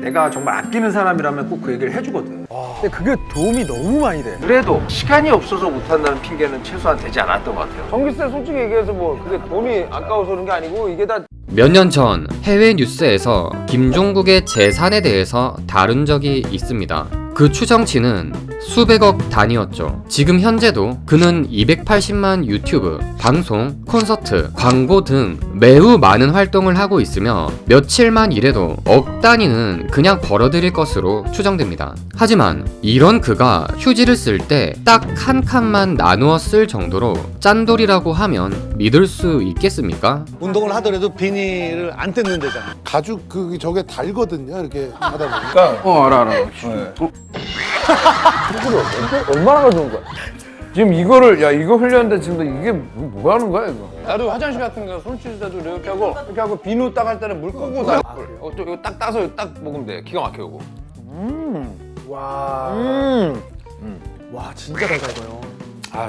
내가 정말 아끼는 사람이라면 꼭 그 얘기를 해주거든. 근데 그게 도움이 너무 많이 돼. 그래도 시간이 없어서 못한다는 핑계는 최소한 되지 않았던 것 같아요. 전기세 솔직히 얘기해서 뭐 그게 돈이 아까워서 그런 게 아니고 이게 다 몇 년 전 해외 뉴스에서 김종국의 재산에 대해서 다룬 적이 있습니다. 그 추정치는 수백억 단위였죠. 지금 현재도 그는 280만 유튜브, 방송, 콘서트, 광고 등 매우 많은 활동을 하고 있으며 며칠만 일해도 억 단위는 그냥 벌어들일 것으로 추정됩니다. 하지만 이런 그가 휴지를 쓸 때 딱 한 칸만 나누어 쓸 정도로 짠돌이라고 하면 믿을 수 있겠습니까? 운동을 하더라도 비닐을 안 뜯는 데잖아. 가죽 저게 달거든요. 이렇게 하다 보니까. 알아. 얼마나 가져온 거야? 지금 이거를 이거 흘렸는데 지금 이게 뭐 하는 거야 이거? 나도 화장실 같은 거 손 씻을 때도 이렇게 하고 비누 딱 할 때는 물 끄고 나. 또 이거 딱 따서 딱 먹으면 돼. 기가 막혀 이거. 와. 와, 진짜 달다 이거요.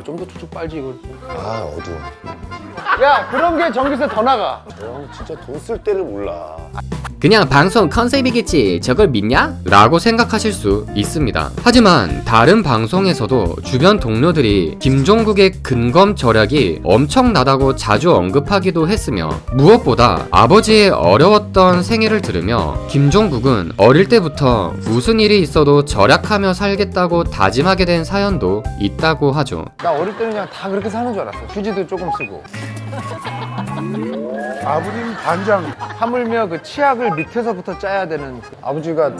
좀 더 툭툭 빨지 이걸. 아, 어두워. 야 그런 게 전기세 더 나가. 형 진짜 돈 쓸 때를 몰라. 그냥 방송 컨셉이겠지 저걸 믿냐? 라고 생각하실 수 있습니다. 하지만 다른 방송에서도 주변 동료들이 김종국의 근검 절약이 엄청나다고 자주 언급하기도 했으며 무엇보다 아버지의 어려웠던 생애를 들으며 김종국은 어릴 때부터 무슨 일이 있어도 절약하며 살겠다고 다짐하게 된 사연도 있다고 하죠. 나 어릴 때는 그냥 다 그렇게 사는 줄 알았어. 휴지도 조금 쓰고. 아버님 반장. 하물며 그 치약을 밑에서부터 짜야 되는 아버지가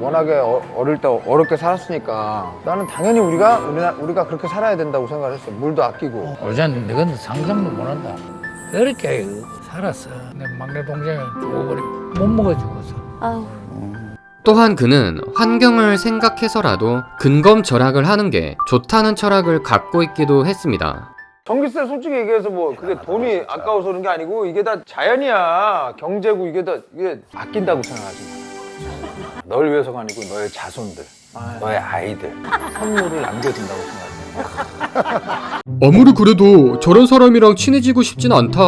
워낙에 어릴 때 어렵게 살았으니까 나는 당연히 우리가 그렇게 살아야 된다고 생각을 했어. 물도 아끼고. 어제는 너는 상상도 못한다. 그렇게 살았어. 내 막내 동생은 죽어버리고 못 먹어 죽었어. 또한 그는 환경을 생각해서라도 근검 절약을 하는 게 좋다는 철학을 갖고 있기도 했습니다. 전기세 솔직히 얘기해서 뭐 그게 돈이 아까워서 그런 게 아니고 이게 다 자연이야. 경제고 이게 아낀다고 생각하지 마. 널 위해서가 아니고 너의 자손들, 너의 아이들 선물을 남겨둔다고 생각해. 아무리 그래도 저런 사람이랑 친해지고 싶진 않다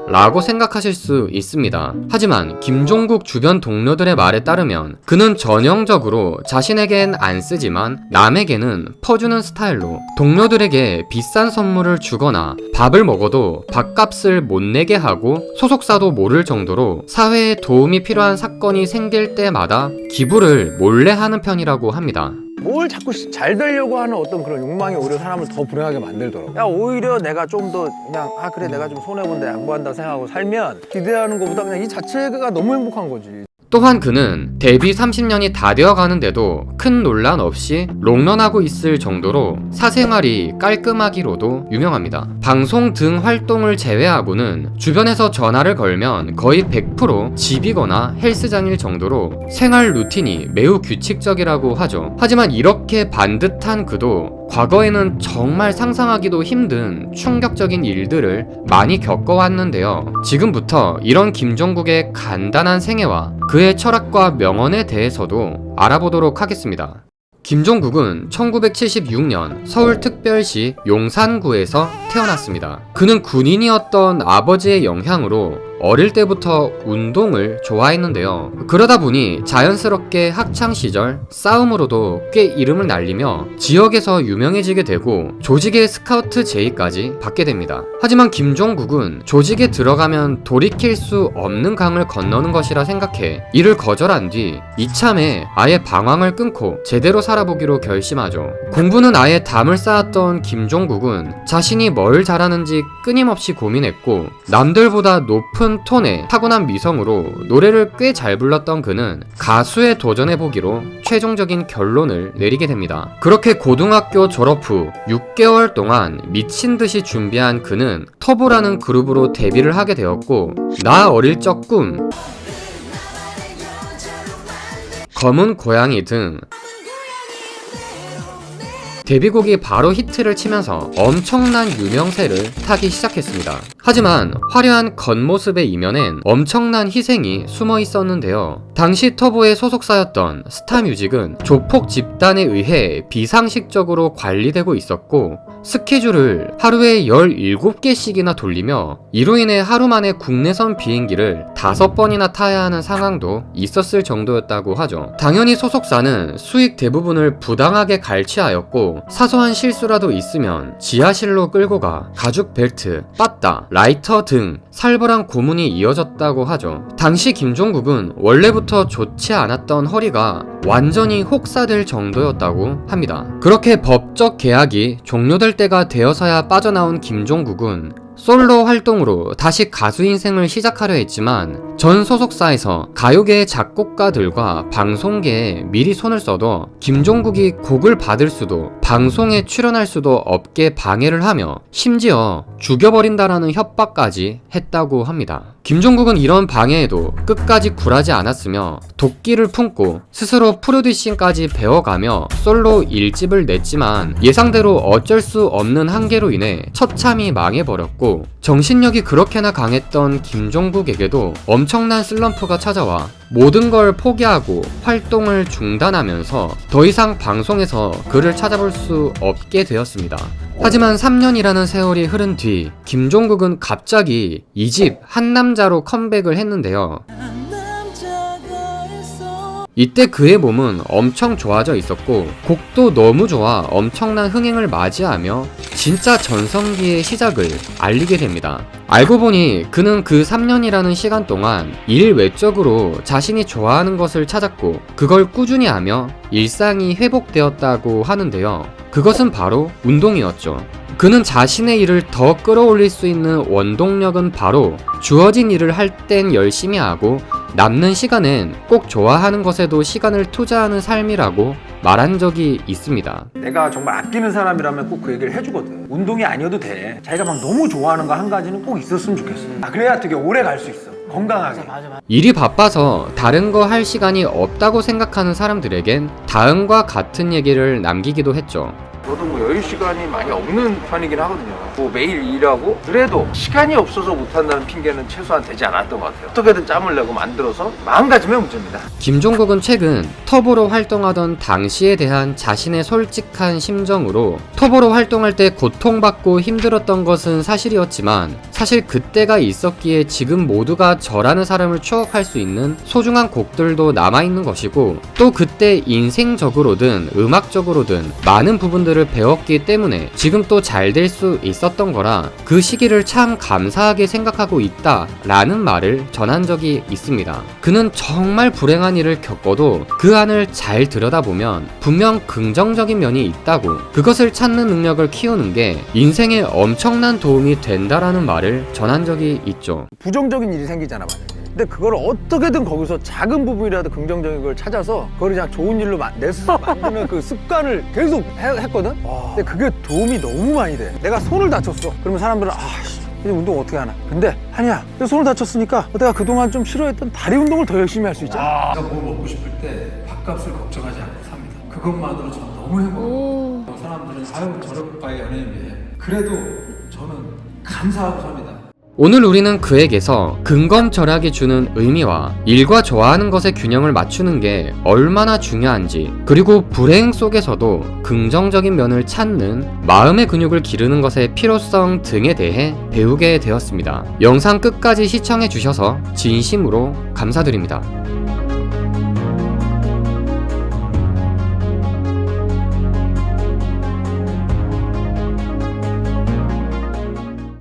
라고 생각하실 수 있습니다. 하지만 김종국 주변 동료들의 말에 따르면 그는 전형적으로 자신에겐 안 쓰지만 남에게는 퍼주는 스타일로 동료들에게 비싼 선물을 주거나 밥을 먹어도 밥값을 못 내게 하고 소속사도 모를 정도로 사회에 도움이 필요한 사건이 생길 때마다 기부를 몰래 하는 편이라고 합니다. 뭘 자꾸 잘 되려고 하는 어떤 그런 욕망이 오히려 사람을 더 불행하게 만들더라고. 야 오히려 내가 좀 더 그냥 그래 내가 좀 손해본데 양보한다고 생각하고 살면 기대하는 것보다 그냥 이 자체가 너무 행복한 거지. 또한 그는 데뷔 30년이 다 되어 가는데도 큰 논란 없이 롱런하고 있을 정도로 사생활이 깔끔하기로도 유명합니다. 방송 등 활동을 제외하고는 주변에서 전화를 걸면 거의 100% 집이거나 헬스장일 정도로 생활 루틴이 매우 규칙적이라고 하죠. 하지만 이렇게 반듯한 그도 과거에는 정말 상상하기도 힘든 충격적인 일들을 많이 겪어왔는데요. 지금부터 이런 김종국의 간단한 생애와 그의 철학과 명언에 대해서도 알아보도록 하겠습니다. 김종국은 1976년 서울특별시 용산구에서 태어났습니다. 그는 군인이었던 아버지의 영향으로 어릴 때부터 운동을 좋아했는데요. 그러다 보니 자연스럽게 학창시절 싸움으로도 꽤 이름을 날리며 지역에서 유명해지게 되고 조직의 스카우트 제의까지 받게 됩니다. 하지만 김종국은 조직에 들어가면 돌이킬 수 없는 강을 건너는 것이라 생각해 이를 거절한 뒤 이참에 아예 방황을 끊고 제대로 살아보기로 결심하죠. 공부는 아예 담을 쌓았던 김종국은 자신이 뭘 잘하는지 끊임없이 고민했고 남들보다 높은 톤의 타고난 미성으로 노래를 꽤 잘 불렀던 그는 가수에 도전해보기로 최종적인 결론을 내리게 됩니다. 그렇게 고등학교 졸업 후 6개월 동안 미친듯이 준비한 그는 터보라는 그룹으로 데뷔를 하게 되었고 나 어릴 적 꿈, 검은 고양이 등 데뷔곡이 바로 히트를 치면서 엄청난 유명세를 타기 시작했습니다. 하지만 화려한 겉모습의 이면엔 엄청난 희생이 숨어 있었는데요. 당시 터보의 소속사였던 스타뮤직은 조폭 집단에 의해 비상식적으로 관리되고 있었고 스케줄을 하루에 17개씩이나 돌리며 이로 인해 하루 만에 국내선 비행기를 5번이나 타야 하는 상황도 있었을 정도였다고 하죠. 당연히 소속사는 수익 대부분을 부당하게 갈취하였고 사소한 실수라도 있으면 지하실로 끌고 가 가죽 벨트, 빠따, 라이터 등 살벌한 고문이 이어졌다고 하죠. 당시 김종국은 원래부터 좋지 않았던 허리가 완전히 혹사될 정도였다고 합니다. 그렇게 법적 계약이 종료될 때가 되어서야 빠져나온 김종국은 솔로 활동으로 다시 가수 인생을 시작하려 했지만 전 소속사에서 가요계의 작곡가들과 방송계에 미리 손을 써도 김종국이 곡을 받을 수도 방송에 출연할 수도 없게 방해를 하며 심지어 죽여버린다라는 협박까지 했다고 합니다. 김종국은 이런 방해에도 끝까지 굴하지 않았으며 도끼를 품고 스스로 프로듀싱까지 배워가며 솔로 1집을 냈지만 예상대로 어쩔 수 없는 한계로 인해 처참히 망해버렸고 정신력이 그렇게나 강했던 김종국에게도 엄청난 슬럼프가 찾아와 모든 걸 포기하고 활동을 중단하면서 더 이상 방송에서 그를 찾아볼 수 없게 되었습니다. 하지만 3년이라는 세월이 흐른 뒤 김종국은 갑자기 2집 한남자로 컴백을 했는데요. 이때 그의 몸은 엄청 좋아져 있었고 곡도 너무 좋아 엄청난 흥행을 맞이하며 진짜 전성기의 시작을 알리게 됩니다. 알고 보니 그는 그 3년이라는 시간 동안 일 외적으로 자신이 좋아하는 것을 찾았고 그걸 꾸준히 하며 일상이 회복되었다고 하는데요. 그것은 바로 운동이었죠. 그는 자신의 일을 더 끌어올릴 수 있는 원동력은 바로 주어진 일을 할 땐 열심히 하고 남는 시간엔 꼭 좋아하는 것에도 시간을 투자하는 삶이라고 말한 적이 있습니다. 내가 정말 아끼는 사람이라면 꼭 그 얘기를 해주거든. 운동이 아니어도 돼. 자기가 막 너무 좋아하는 거 한 가지는 꼭 있었으면 좋겠어. 그래야 되게 오래 갈 수 있어. 건강하게. 맞아. 일이 바빠서 다른 거 할 시간이 없다고 생각하는 사람들에겐 다음과 같은 얘기를 남기기도 했죠. 저도 뭐 여유 시간이 많이 없는 편이긴 하거든요. 뭐 매일 일하고 그래도 시간이 없어서 못한다는 핑계는 최소한 되지 않았던 것 같아요. 어떻게든 짬을 내고 만들어서 마음가짐의 문제입니다. 김종국은 최근 터보로 활동하던 당시에 대한 자신의 솔직한 심정으로 터보로 활동할 때 고통받고 힘들었던 것은 사실이었지만 사실 그때가 있었기에 지금 모두가 저라는 사람을 추억할 수 있는 소중한 곡들도 남아있는 것이고 또 그때 인생적으로든 음악적으로든 많은 부분들을 배웠기 때문에 지금 또 잘 될 수 있었던 거라 그 시기를 참 감사하게 생각하고 있다 라는 말을 전한 적이 있습니다. 그는 정말 불행한 일을 겪어도 그 안을 잘 들여다보면 분명 긍정적인 면이 있다고 그것을 찾는 능력을 키우는 게 인생에 엄청난 도움이 된다라는 말을 전한 적이 있죠. 부정적인 일이 생기잖아, 만약에. 근데 그걸 어떻게든 거기서 작은 부분이라도 긍정적인 걸 찾아서 그걸 그냥 좋은 일로 내 스스로 만드는 그 습관을 계속 했거든? 근데 그게 도움이 너무 많이 돼. 내가 손을 다쳤어. 그러면 사람들은 이제 운동 어떻게 하나? 근데 아니야. 손을 다쳤으니까 내가 그동안 좀 싫어했던 다리 운동을 더 열심히 할 수 있잖아. 내가 뭐 먹고 싶을 때 밥값을 걱정하지 않고 삽니다. 그것만으로 저는 너무 행복해요. 사람들은 아유 저렴가의 연예인이에요. 그래도 저는 감사하고 삽니다. 오늘 우리는 그에게서 근검절약이 주는 의미와 일과 좋아하는 것의 균형을 맞추는 게 얼마나 중요한지 그리고 불행 속에서도 긍정적인 면을 찾는 마음의 근육을 기르는 것의 필요성 등에 대해 배우게 되었습니다. 영상 끝까지 시청해 주셔서 진심으로 감사드립니다.